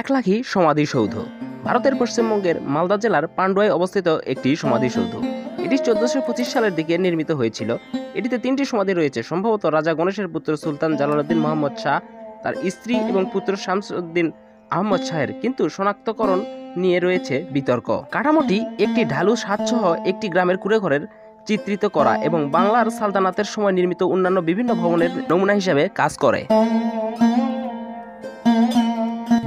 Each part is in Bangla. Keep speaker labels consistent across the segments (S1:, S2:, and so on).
S1: একলাখী সমাধিসৌধ ভারতের পশ্চিমবঙ্গের মালদা জেলার পান্ডুয়ায় অবস্থিত একটি সমাধিসৌধ। এটি 1425 সালের দিকে নির্মিত হয়েছিল। এটিতে 3টি সমাধি রয়েছে, সম্ভবত রাজা গণেশের পুত্র সুলতান জালালউদ্দিন মোহাম্মদ শাহ, তার স্ত্রী এবং পুত্র শামসউদ্দিন আহমদ শাহের, কিন্তু শনাক্তকরণ নিয়ে রয়েছে বিতর্ক। কাঠামোটি একটি ঢালু ছাদসহ একটি গ্রামের কুঁড়েঘরের চিত্রিত করা এবং বাংলার সালতানাতের সময় নির্মিত অন্যান্য বিভিন্ন ভবনের নমুনা হিসেবে কাজ করে।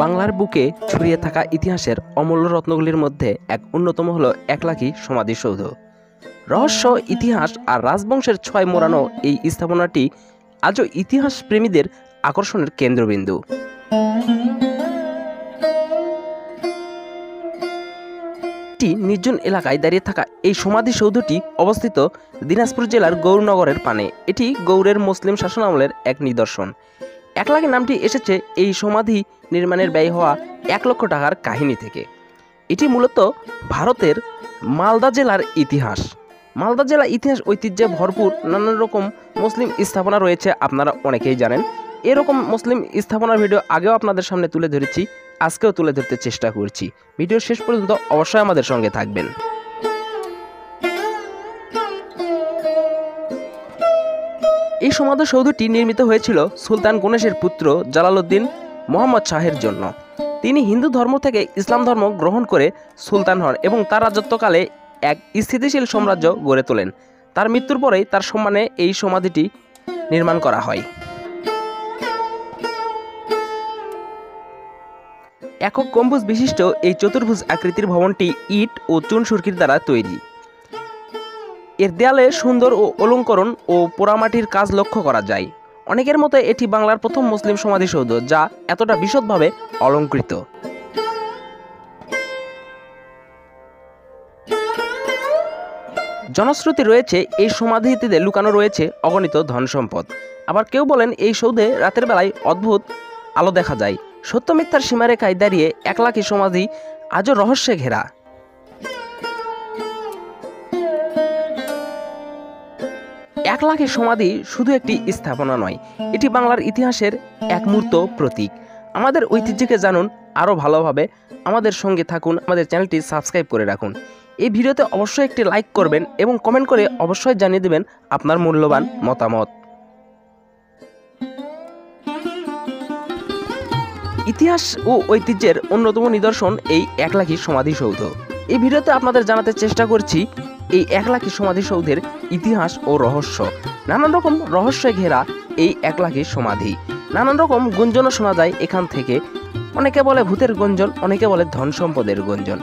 S1: বাংলার বুকে ছড়িয়ে থাকা ইতিহাসের অমূল্য রত্নগুলির মধ্যে এক অন্যতম হল একলাখী সমাধিসৌধ। রহস্য, ইতিহাস আর রাজবংশের ছোঁয়ায় মোড়ানো এই স্থাপনাটি আজও ইতিহাস প্রেমীদের আকর্ষণের কেন্দ্রবিন্দু। নির্জন এলাকায় দাঁড়িয়ে থাকা এই সমাধিসৌধটি অবস্থিত দিনাজপুর জেলার গৌরনগরের পানে। এটি গৌড়ের মুসলিম শাসনামলের এক নিদর্শন। একলাখী নামটি এসেছে এই সমাধি নির্মাণের ব্যয় হওয়া 1 লক্ষ টাকার কাহিনী থেকে। এটি মূলত ভারতের মালদা জেলার ইতিহাস। মালদা জেলা ইতিহাস ঐতিহ্যে ভরপুর, নানান রকম মুসলিম স্থাপনা রয়েছে, আপনারা অনেকেই জানেন। এরকম মুসলিম স্থাপনার ভিডিও আগেও আপনাদের সামনে তুলে ধরেছি, আজকেও তুলে ধরতে চেষ্টা করছি। ভিডিওর শেষ পর্যন্ত অবশ্যই আমাদের সঙ্গে থাকবেন। এই সমাধিসৌধটি নির্মিত হয়েছিল সুলতান গণেশের পুত্র জালালউদ্দিন মোহাম্মদ শাহের জন্য। তিনি হিন্দু ধর্ম থেকে ইসলাম ধর্ম গ্রহণ করে সুলতান হন এবং তার রাজত্বকালে এক স্থিতিশীল সাম্রাজ্য গড়ে তোলেন। তার মৃত্যুর পরেই তার সম্মানে এই সমাধিটি নির্মাণ করা হয়। একক গম্বুজ বিশিষ্ট এই চতুর্ভুজ আকৃতির ভবনটি ইট ও চুন সুরকির দ্বারা তৈরি। এর দেয়ালে সুন্দর ও অলঙ্করণ ও পোড়ামাটির কাজ লক্ষ্য করা যায়। অনেকের মতে এটি বাংলার প্রথম মুসলিম সমাধিসৌধ, যা এতটা বিশদভাবে অলঙ্কৃত। জনশ্রুতি রয়েছে এই সমাধিতে লুকানো রয়েছে অগণিত ধন সম্পদ। আবার কেউ বলেন এই সৌধে রাতের বেলায় অদ্ভুত আলো দেখা যায়। সত্য মিথ্যার সীমারেখায় দাঁড়িয়ে একলাখী সমাধি আজও রহস্যে ঘেরা। একলাখী সমাধি শুধু একটি স্থাপনা নয়, এটি বাংলার ইতিহাসের এক মূর্ত প্রতীক। আমাদের ঐতিহ্যকে জানুন আরও ভালোভাবে, আমাদের সঙ্গে থাকুন, আমাদের চ্যানেলটি সাবস্ক্রাইব করে রাখুন। এই ভিডিওতে অবশ্যই একটি লাইক করবেন এবং কমেন্ট করে অবশ্যই জানিয়ে দেবেন আপনার মূল্যবান মতামত। ইতিহাস ও ঐতিহ্যের অন্যতম নিদর্শন এই একলাখী সমাধিসৌধ। এই ভিডিওতে আপনাদের জানাতে চেষ্টা করছি এই একলাখী সমাধিসৌধের ইতিহাস ও রহস্য। নানান রকম রহস্যে ঘেরা এই একলাখী সমাধি। নানান রকম গুঞ্জনও শোনা যায় এখান থেকে। অনেকে বলে ভূতের গুঞ্জন, অনেকে বলে ধন সম্পদের গুঞ্জন।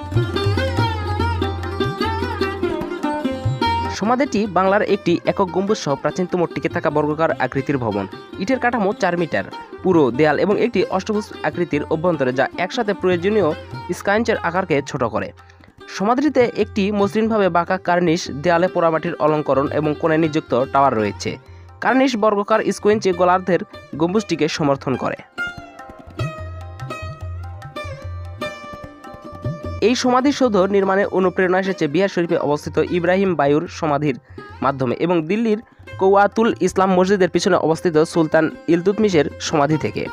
S1: সমাধিটি বাংলার একটি একক গম্বুজ সহ প্রাচীনতম টিকে থাকা বর্গাকার আকৃতির ভবন। ইটের কাঠামো 4 মিটার পুরো দেয়াল এবং একটি অষ্টভুজ আকৃতির অভ্যন্তরে, যা একসাথে প্রয়োজনীয় স্কাইঞ্চের আকারকে ছোট করে। সমাধিটিতে একটি মসৃণভাবে বাঁকা কার্নিশ, দেয়ালে পোড়ামাটির অলঙ্করণ এবং কোণে নিযুক্ত টাওয়ার রয়েছে। কার্নিশ বর্গাকার স্কোয়েঞ্চে গোলার্ধের গম্বুজটিকে সমর্থন করে। এই সমাধিসৌধ নির্মাণে অনুপ্রেরণা এসেছে বিহার শরীফে অবস্থিত ইব্রাহিম বায়ুর সমাধির মাধ্যমে এবং দিল্লির কওয়াতুল ইসলাম মসজিদের পিছনে অবস্থিত সুলতান ইলতুৎমিশের সমাধি থেকে।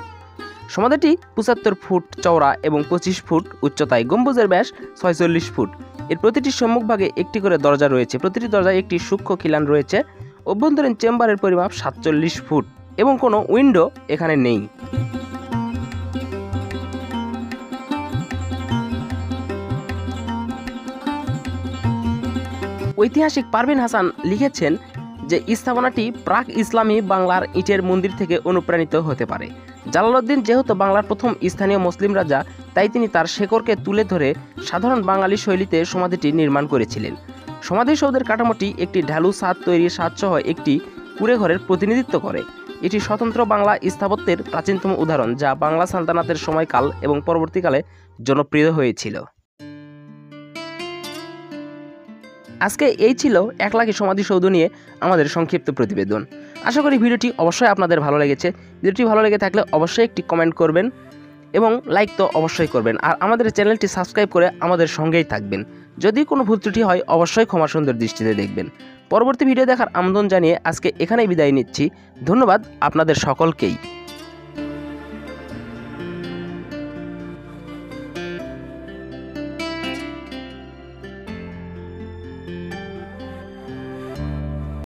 S1: সমাধিটি 75 ফুট চওড়া এবং 25 ফুট উচ্চতায়। গম্বুজের ব্যাস 46 ফুট। এর প্রতিটি সম্মুখভাগে একটি করে দরজা রয়েছে। প্রতিটি দরজায় একটি সূক্ষ্ম খিলান রয়েছে। অভ্যন্তরীণ চেম্বারের পরিমাপ 47 ফুট এবং কোনো উইন্ডো এখানে নেই। ঐতিহাসিক পারভিন হাসান লিখেছেন যে স্থাপনাটি প্রাক ইসলামী বাংলার ইটের মন্দির থেকে অনুপ্রাণিত হতে পারে। জালালউদ্দিন যেহেতু বাংলার প্রথম স্থানীয় মুসলিম রাজা, তাই তিনি তার শেকড়কে তুলে ধরে সাধারণ বাঙালি শৈলীতে সমাধিটি নির্মাণ করেছিলেন। সমাধিসৌধের কাঠামোটি একটি ঢালু ছাদ তৈরির ছাদসহ একটি কুঁড়েঘরের প্রতিনিধিত্ব করে। এটি স্বতন্ত্র বাংলা স্থাপত্যের প্রাচীনতম উদাহরণ, যা বাংলা সালতানাতের সময়কাল এবং পরবর্তীকালে জনপ্রিয় হয়েছিল। আজকে এই ছিল একলাখী সমাধিসৌধ নিয়ে আমাদের সংক্ষিপ্ত প্রতিবেদন। আশা করি ভিডিওটি অবশ্যই আপনাদের ভালো লেগেছে। ভিডিওটি ভালো লেগে থাকলে অবশ্যই একটি কমেন্ট করবেন এবং লাইক তো অবশ্যই করবেন, আর আমাদের চ্যানেলটি সাবস্ক্রাইব করে আমাদের সঙ্গেই থাকবেন। যদি কোনো ভুল ত্রুটি হয় অবশ্যই ক্ষমা সুন্দর দৃষ্টিতে দেখবেন। পরবর্তী ভিডিও দেখার আমন্ত্রণ জানিয়ে আজকে এখানেই বিদায় নিচ্ছি। ধন্যবাদ আপনাদের সকলকেই।